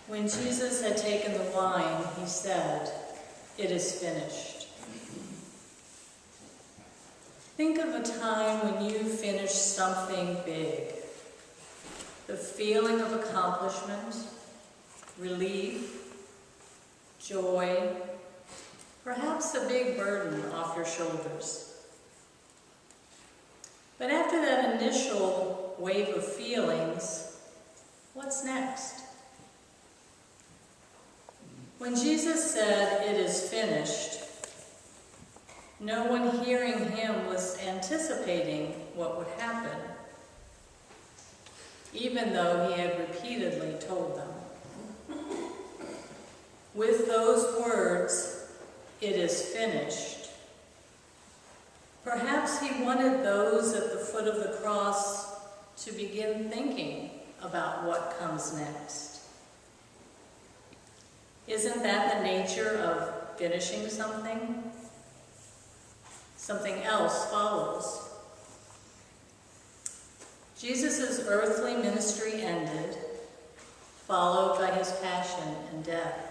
When Jesus had taken the wine, he said, "It is finished." Think of a time when you finished something big. The feeling of accomplishment, relief, joy, perhaps a big burden off your shoulders. But after that initial wave of feelings, what's next? When Jesus said, "It is finished," no one hearing him was anticipating what would happen, even though he had repeatedly told them. With those words, "It is finished," perhaps he wanted those at the foot of the cross to begin thinking about what comes next. Isn't that the nature of finishing something? Something else follows. Jesus' earthly ministry ended, followed by his passion and death.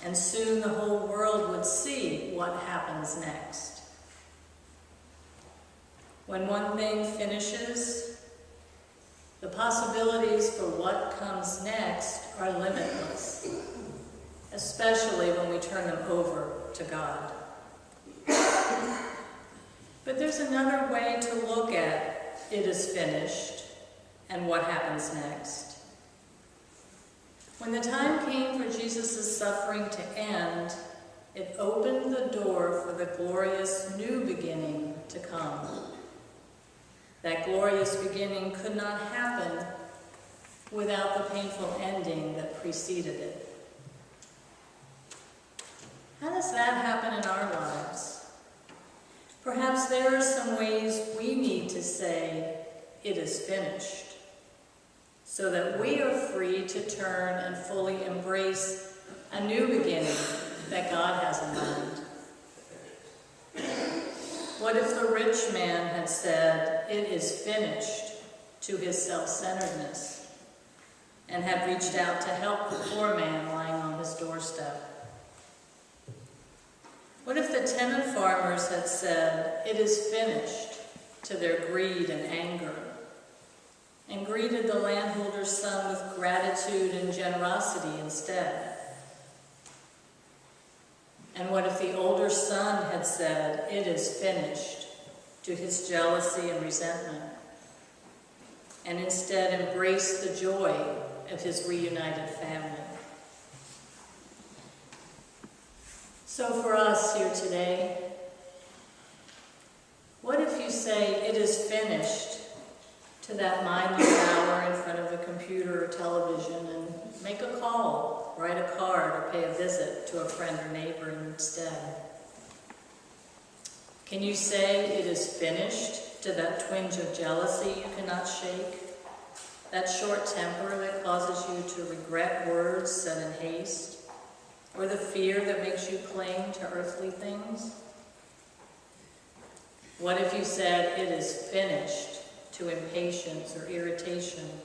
And soon the whole world would see what happens next. When one thing finishes, the possibilities for what comes next are limitless, especially when we turn them over to God. But there's another way to look at "it is finished" and what happens next. When the time came for Jesus' suffering to end, it opened the door for the glorious new beginning to come. That glorious beginning could not happen without the painful ending that preceded it. How does that happen in our lives? Perhaps there are some ways we need to say, "It is finished," so that we are free to turn and fully embrace a new beginning that God has in mind. What if the rich man had said, "It is finished," to his self-centeredness, and had reached out to help the poor man lying on his doorstep? What if the tenant farmers had said, "It is finished," to their greed and anger, and greeted the landholder's son with gratitude and generosity instead? And what if the older son had said, "It is finished," to his jealousy and resentment, and instead embraced the joy of his reunited family? So for us here today, what if you say, "It is finished," to that mindless hour in front of the computer or television, and make a call, write a card, or pay a visit to a friend or neighbor instead? Can you say, "It is finished," to that twinge of jealousy you cannot shake, that short temper that causes you to regret words said in haste, or the fear that makes you cling to earthly things? What if you said, "It is finished," to impatience or irritation,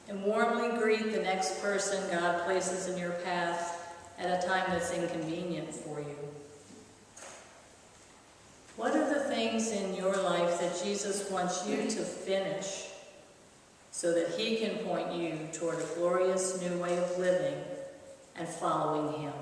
and warmly greet the next person God places in your path at a time that's inconvenient for you? What are the things in your life that Jesus wants you to finish so that he can point you toward a glorious new way of living and following him?